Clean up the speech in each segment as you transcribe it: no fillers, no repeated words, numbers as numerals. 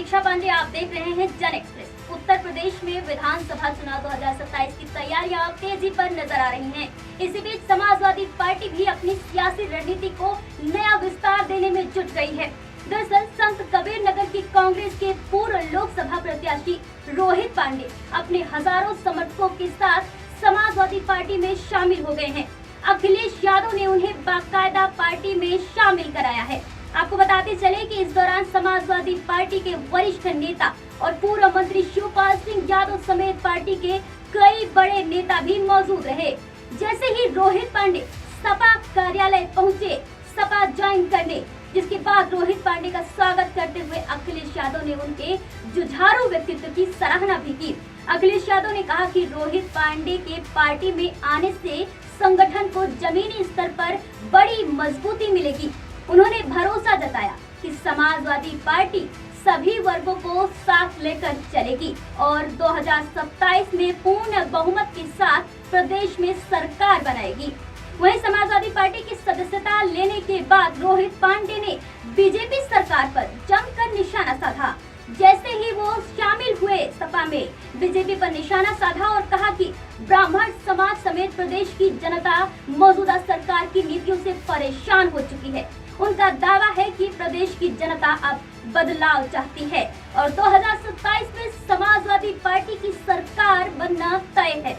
प्रतीक्षा पांडे, आप देख रहे हैं जन एक्सप्रेस। उत्तर प्रदेश में विधानसभा चुनाव 2027 की तैयारियां तेजी पर नजर आ रही हैं। इसी बीच समाजवादी पार्टी भी अपनी सियासी रणनीति को नया विस्तार देने में जुट गई है। दरअसल संत कबीर नगर की कांग्रेस के पूर्व लोकसभा प्रत्याशी रोहित पांडे अपने हजारों समर्थकों के साथ समाजवादी पार्टी में शामिल हो गए हैं। अखिलेश यादव ने उन्हें बाकायदा पार्टी में शामिल कराया है। आपको बताते चले कि इस दौरान समाजवादी पार्टी के वरिष्ठ नेता और पूर्व मंत्री शिवपाल सिंह यादव समेत पार्टी के कई बड़े नेता भी मौजूद रहे। जैसे ही रोहित पांडे सपा कार्यालय पहुंचे सपा ज्वाइन करने, जिसके बाद रोहित पांडे का स्वागत करते हुए अखिलेश यादव ने उनके जुझारू व्यक्तित्व की सराहना भी की। अखिलेश यादव ने कहा कि रोहित पांडे के पार्टी में आने से संगठन को जमीनी स्तर पर बड़ी मजबूती मिलेगी। उन्होंने भरोसा जताया कि समाजवादी पार्टी सभी वर्गों को साथ लेकर चलेगी और 2027 में पूर्ण बहुमत के साथ प्रदेश में सरकार बनाएगी। वहीं समाजवादी पार्टी की सदस्यता लेने के बाद रोहित पांडे ने बीजेपी सरकार पर जमकर निशाना साधा। जैसे ही वो शामिल हुए सपा में, बीजेपी पर निशाना साधा और कहा कि ब्राह्मण समाज समेत प्रदेश की जनता मौजूदा सरकार की नीतियों से परेशान हो चुकी है। उनका दावा है कि प्रदेश की जनता अब बदलाव चाहती है और 2027 में समाजवादी पार्टी की सरकार बनना तय है।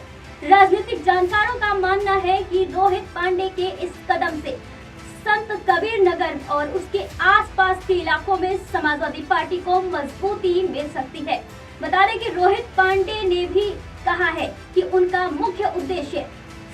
राजनीतिक जानकारों का मानना है कि रोहित पांडे के इस कदम से संत कबीर नगर और उसके आसपास के इलाकों में समाजवादी पार्टी को मजबूती मिल सकती है। बता दें कि रोहित पांडे ने भी कहा है कि उनका मुख्य उद्देश्य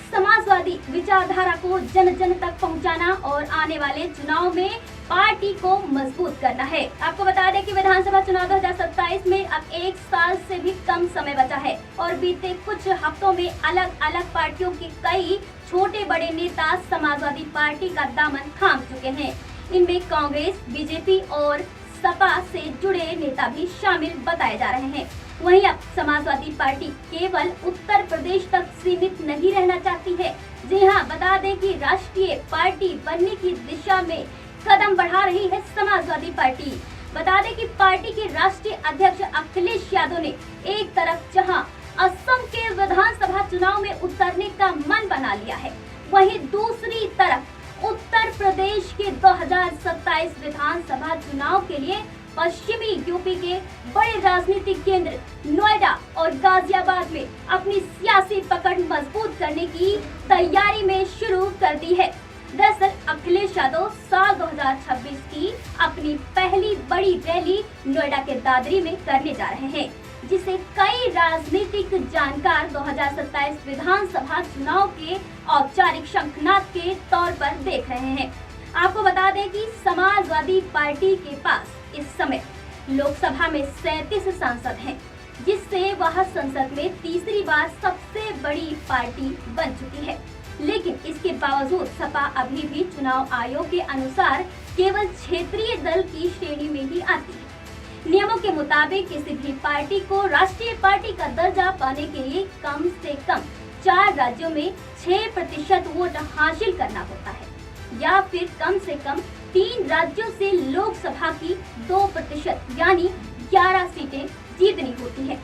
समाजवादी विचारधारा को जन जन तक पहुंचाना और आने वाले चुनाव में पार्टी को मजबूत करना है। आपको बता दें कि विधानसभा चुनाव 2027 में अब 1 साल से भी कम समय बचा है और बीते कुछ हफ्तों में अलग अलग पार्टियों के कई छोटे बड़े नेता समाजवादी पार्टी का दामन थाम चुके हैं। इनमें कांग्रेस, बीजेपी और सपा से जुड़े नेता भी शामिल बताए जा रहे हैं। वहीं अब समाजवादी पार्टी केवल उत्तर प्रदेश तक सीमित नहीं रहना चाहती है। जी हाँ, बता दें कि राष्ट्रीय पार्टी बनने की दिशा में कदम बढ़ा रही है समाजवादी पार्टी। बता दें कि पार्टी के राष्ट्रीय अध्यक्ष अखिलेश यादव ने एक तरफ जहां असम के विधानसभा चुनाव में उतरने का मन बना लिया है, वहीं दूसरी तरफ उत्तर प्रदेश के 2027 विधानसभा चुनाव के लिए पश्चिमी यूपी के बड़े राजनीतिक केंद्र नोएडा और गाजियाबाद में अपनी सियासी पकड़ मजबूत करने की तैयारी में शुरू कर दी है। दरअसल अखिलेश यादव साल 2026 की अपनी पहली बड़ी रैली नोएडा के दादरी में करने जा रहे हैं, जिसे कई राजनीतिक जानकार 2027 विधानसभा चुनाव के औपचारिक शंखनाद के तौर पर देख रहे हैं। आपको बता दें कि समाजवादी पार्टी के पास इस समय लोकसभा में 37 सांसद हैं, जिससे वह संसद में तीसरी बार सबसे बड़ी पार्टी बन चुकी है। लेकिन इसके बावजूद सपा अभी भी चुनाव आयोग के अनुसार केवल क्षेत्रीय दल की श्रेणी में ही आती है। नियमों के मुताबिक किसी भी पार्टी को राष्ट्रीय पार्टी का दर्जा पाने के लिए कम से कम 4 राज्यों में 6% वोट हासिल करना होता है या फिर कम से कम 3 राज्यों से लोकसभा की 2% यानी 11 सीटें जीतनी होती है।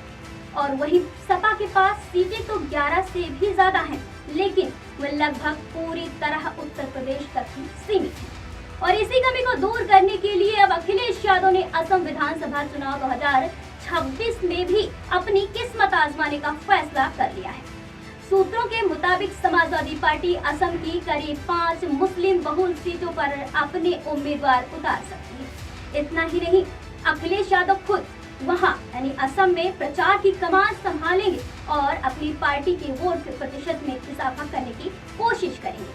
और वही सपा के पास सीटें तो 11 से भी ज्यादा हैं, लेकिन वे लगभग पूरी तरह उत्तर प्रदेश तक ही सीमित है। और इसी कमी को दूर करने के लिए अब अखिलेश यादव ने असम विधानसभा चुनाव 2026 में भी अपनी किस्मत आजमाने का फैसला कर लिया है। सूत्रों के मुताबिक समाजवादी पार्टी असम की करीब 5 मुस्लिम बहुल सीटों पर अपने उम्मीदवार उतार सकती है। इतना ही नहीं, अखिलेश यादव खुद वहां यानी असम में प्रचार की कमान संभालेंगे और अपनी पार्टी के वोट प्रतिशत में इजाफा करने की कोशिश करेंगे।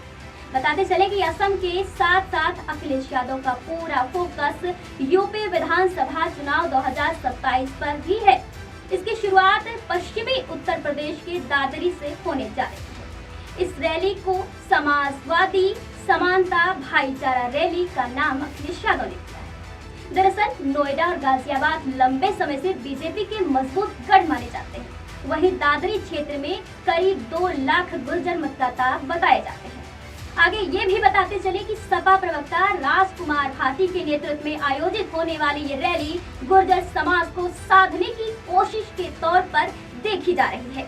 बताते चले कि असम के साथ साथ अखिलेश यादव का पूरा फोकस यूपी विधानसभा चुनाव 2027 पर भी है। इसकी शुरुआत पश्चिमी उत्तर प्रदेश के दादरी से होने जा रही है। इस रैली को समाजवादी समानता भाईचारा रैली का नाम अखिलेश यादव ने दिया है। दरअसल नोएडा और गाजियाबाद लंबे समय से बीजेपी के मजबूत गढ़ माने जाते हैं। वहीं दादरी क्षेत्र में करीब 2 लाख गुर्जर मतदाता बताए जाते हैं। आगे ये भी बताते चले कि सपा प्रवक्ता राजकुमार भाटी के नेतृत्व में आयोजित होने वाली ये रैली गुर्जर समाज को साधने की कोशिश के तौर पर देखी जा रही है।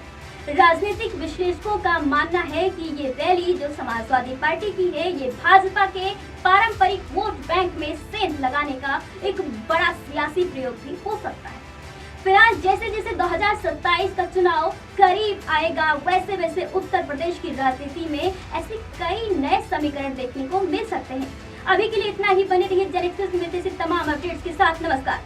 राजनीतिक विश्लेषकों का मानना है कि ये रैली जो समाजवादी पार्टी की है, ये भाजपा के पारंपरिक वोट बैंक में सेंध लगाने का एक बड़ा सियासी प्रयोग भी हो सकता है। फिलहाल जैसे जैसे 2027 का चुनाव करीब आएगा, वैसे वैसे उत्तर प्रदेश की राजनीति में ऐसे कई नए समीकरण देखने को मिल सकते हैं। अभी के लिए इतना ही। बने रहिए जन एक्सप्रेस में, मिलते हैं तमाम अपडेट्स के साथ। नमस्कार।